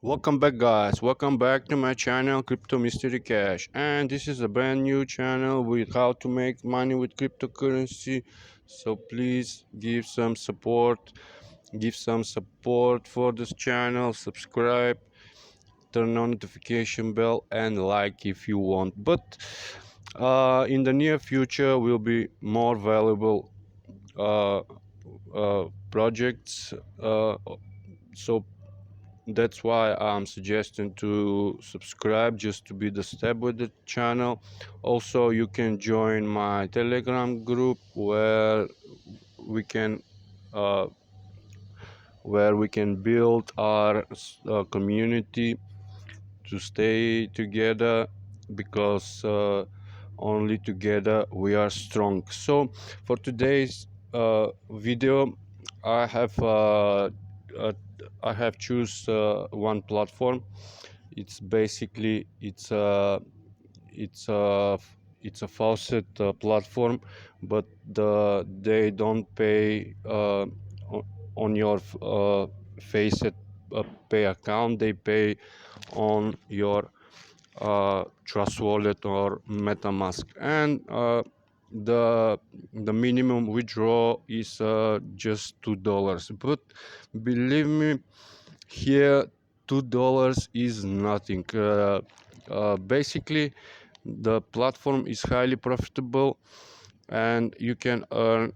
Welcome back, guys. Welcome back to my channel Crypto Mystery Cash, and this is a brand new channel with how to make money with cryptocurrency. So please give some support for this channel, subscribe, turn on notification bell, and like if you want. But in the near future will be more valuable uh, projects, so that's why I'm suggesting to subscribe just to be the step with the channel. Also, you can join my Telegram group we can uh, where we can build our community to stay together, because only together we are strong. So for today's video, I have uh, I have choose one platform. It's basically it's a it's a faucet platform, but they don't pay on your facet pay account. They pay on your Trust Wallet or MetaMask, and the minimum withdraw is just $2. But believe me, here $2 is nothing. Basically, the platform is highly profitable, and you can earn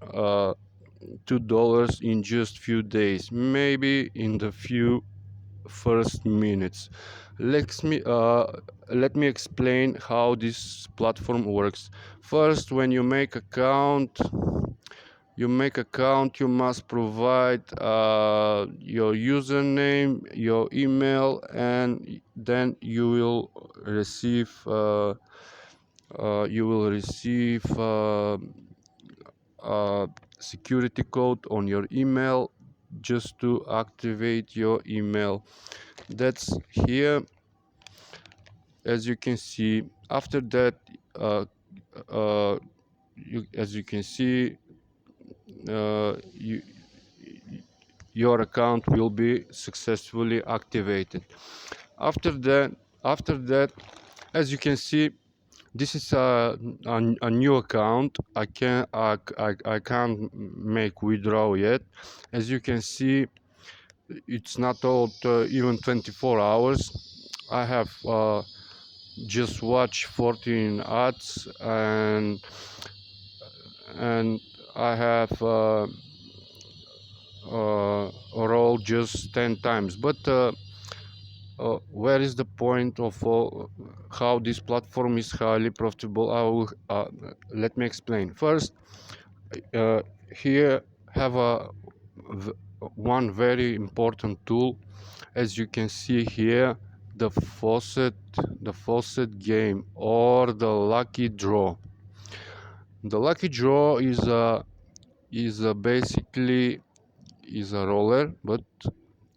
$2 in just few days, maybe in the few first minutes. Let me explain how this platform works. First, when you make account, you must provide your username, your email, and then you will receive a security code on your email just to activate your email. That's here, as you can see. After that, uh, uh, as you can see, uh, you, your account will be successfully activated. After that, as you can see, this is a new account. I can't make withdrawal yet. As you can see, it's not out even 24 hours. I have just watched 14 ads, and I have roll just 10 times. But where is the point of how this platform is highly profitable? Let me explain. First, uh, here have one very important tool. As you can see here, the faucet game, or the lucky draw. The lucky draw basically is a roller, but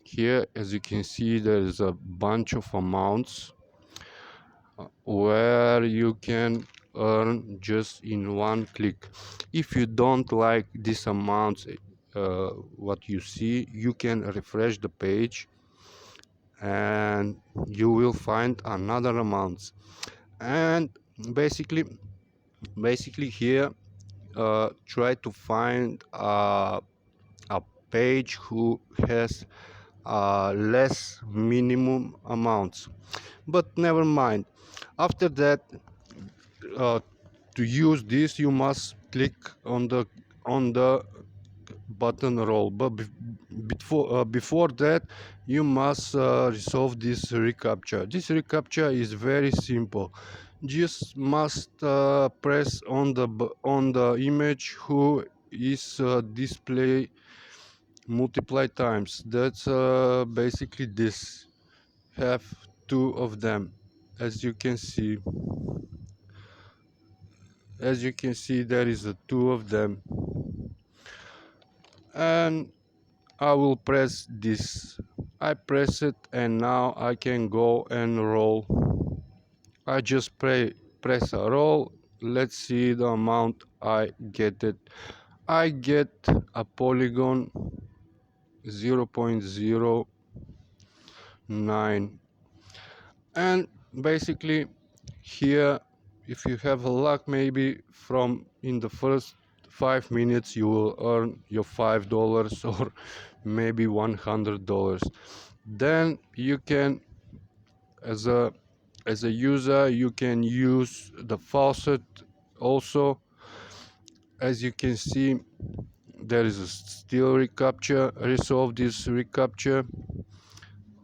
here, as you can see, there is a bunch of amounts where you can earn just in one click. If you don't like these amounts, what you see, you can refresh the page and you will find another amounts. And basically here, try to find a page who has less minimum amounts. But never mind. After that, uh, to use this, you must click on the button roll. But before that, you must resolve this reCAPTCHA. This reCAPTCHA is very simple. Just must press on the image who is display multiply times. That's basically this. Have two of them. As you can see, there is a two of them, and I will press this. I press it, and now I can go and roll. I just press a roll. Let's see the amount I get. I get a polygon 0.0 9. And basically here, if you have a luck, maybe from in the first 5 minutes you will earn your $5 or maybe $100. Then you can, as a user, you can use the faucet also. As you can see, there is a still recaptcha. Resolve this recaptcha.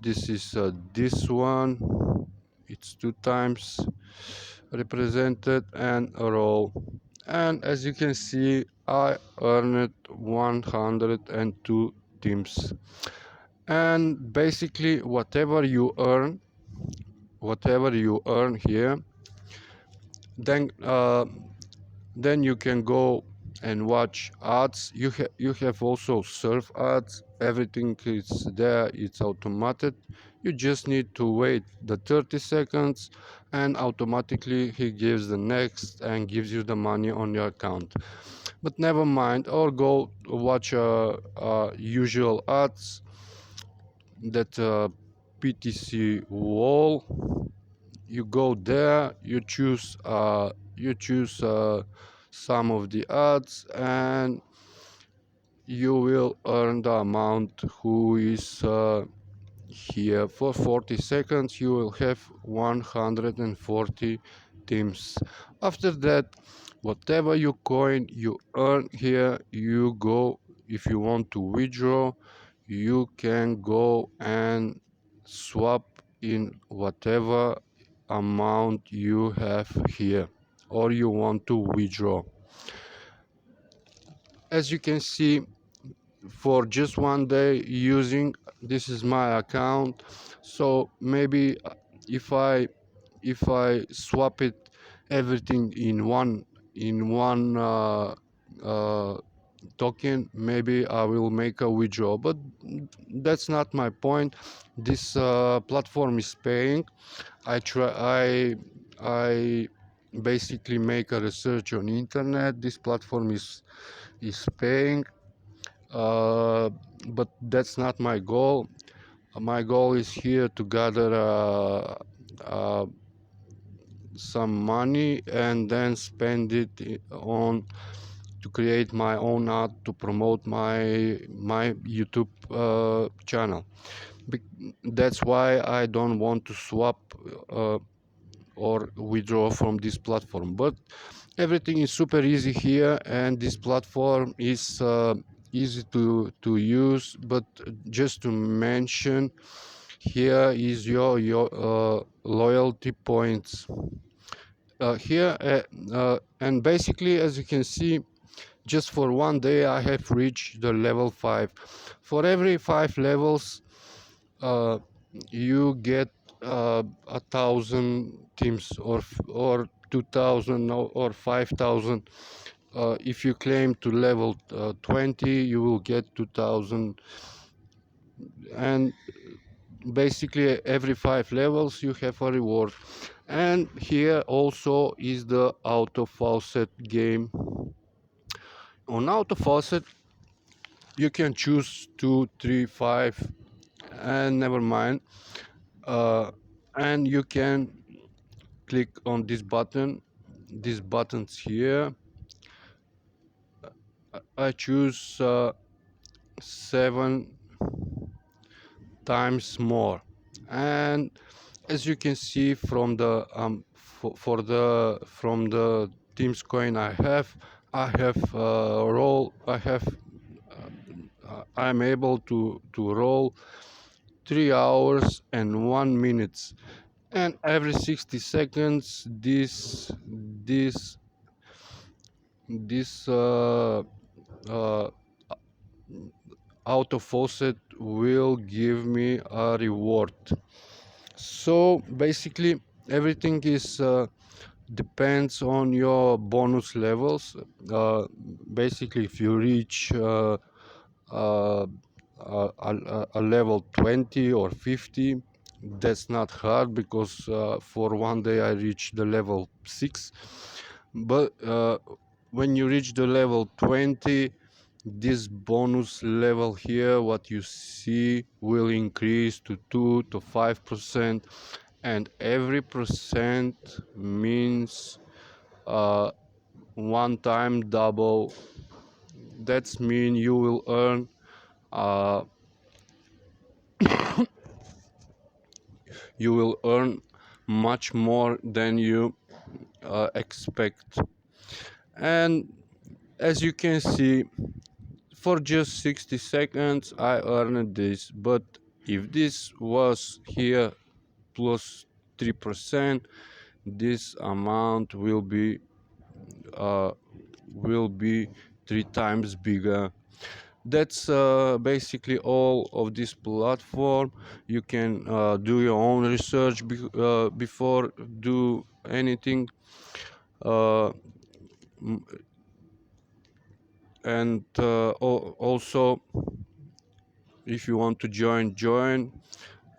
This is this one. It's 2 times represented, and a roll. And as you can see, I earned 102 teams. And basically whatever you earn here, then you can go and watch ads. You have also surf ads. Everything is there, it's automated. You just need to wait the 30 seconds and automatically he gives the next and gives you the money on your account. But never mind, or go watch usual ads, that PTC wall. You go there, you choose some of the ads, and you will earn the amount who is here. For 40 seconds you will have 140 teams. After that, whatever you coin you earn here, you go, if you want to withdraw, you can go and swap in whatever amount you have here or you want to withdraw. As you can see, for just one day using, this is my account, so maybe if I swap it everything in one token, maybe I will make a withdrawal, but that's not my point. This platform is paying. I basically make a research on internet. This platform is paying, uh, but that's not my goal. My goal is here to gather uh, some money and then spend it on to create my own ad to promote my YouTube channel. That's why I don't want to swap uh, or withdraw from this platform. But everything is super easy here, and this platform is easy to use. But just to mention, here is your loyalty points here, and basically, as you can see, just for one day I have reached the level 5. For every 5 levels uh, you get 1,000 teams, or 2,000 or 5,000. If you claim to level 20, you will get 2,000. And basically every 5 levels you have a reward. And here also is the auto faucet game. On auto faucet you can choose 2, 3, 5, and never mind, and you can click on this button, these buttons here. I choose 7 times more, and as you can see from the from the teams coin I have roll I have I'm able to roll 3 hours and 1 minute, and every 60 seconds this uh, auto faucet will give me a reward. So basically everything is depends on your bonus levels. Basically if you reach uh, a level 20 or 50, that's not hard, because for one day I reached the level 6. But when you reach the level 20, this bonus level here, what you see, will increase to 2 to 5%, and every percent means one time double. That's mean you will earn uh, much more than you expect. And as you can see, for just 60 seconds I earned this, but if this was here plus 3%, this amount uh, will be 3 times bigger. That's basically all of this platform. You can do your own research before do anything, uh, and also if you want to join.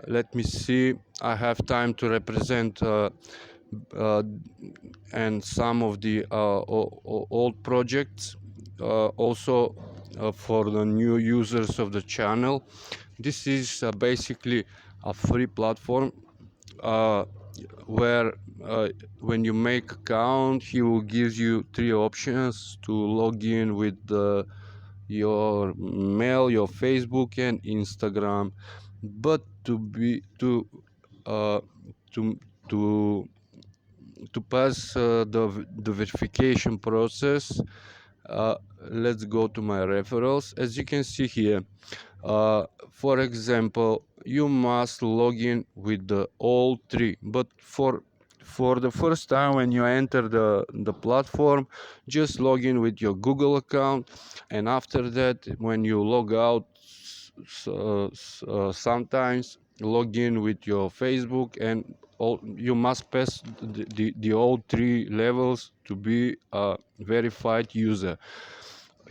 Let me see, I have time to represent uh, and some of the old projects, also for the new users of the channel. This is basically a free platform uh, where when you make account, he will give you 3 options to log in with your mail, your Facebook and Instagram. But uh, to to to pass the verification process, uh, let's go to my referrals. As you can see here, for example, you must log in with the all 3, but for the first time when you enter the platform, just log in with your Google account, and after that when you log out, sometimes log in with your Facebook, and you must pass the all 3 levels to be a verified user.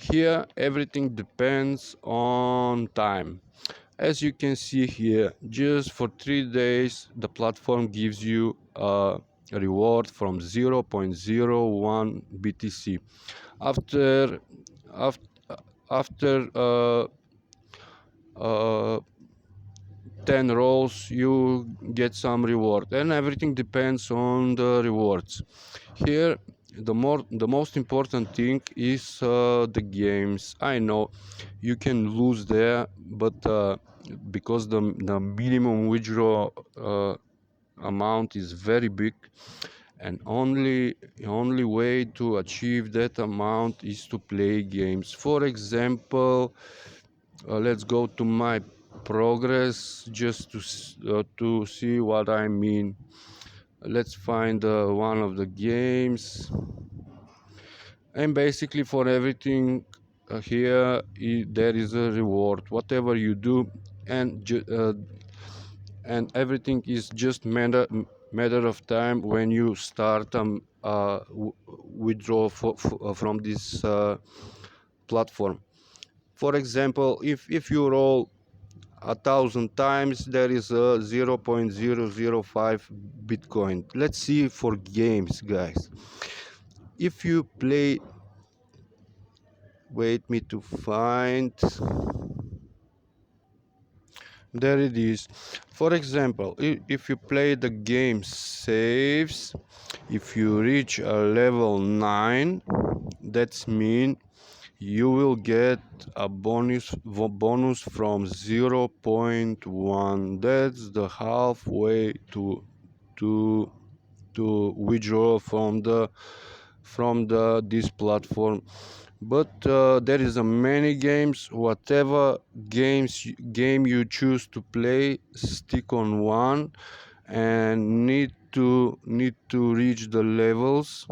Here everything depends on time. As you can see here, just for 3 days the platform gives you a reward from 0.01 BTC. After after after 10 rolls you get some reward, and everything depends on the rewards. Here the most important thing is the games. I know you can lose there, but because the minimum withdrawal amount is very big, and only way to achieve that amount is to play games. For example, let's go to my progress just to see what I mean. Let's find one of the games, and basically for everything here there is a reward whatever you do, and everything is just matter of time when you start withdraw from this platform. For example, if you roll 1,000 times, there is a 0.005 Bitcoin. Let's see for games, guys. If you play, wait me to find, there it is. For example, if you play the game saves, if you reach a level 9, that's mean you will get a bonus from 0.1. That's the halfway to withdraw from this platform. But there is a many games. Whatever game you choose to play, stick on one, and need to reach the levels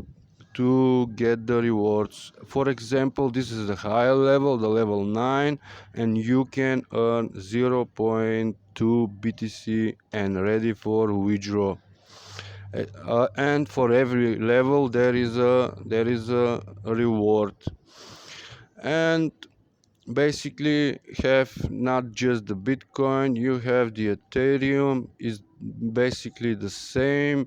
to get the rewards. For example, this is the higher level, the level 9, and you can earn 0.2 BTC and ready for withdraw. And for every level there is a reward. And basically have not just the Bitcoin, you have the Ethereum, is basically the same.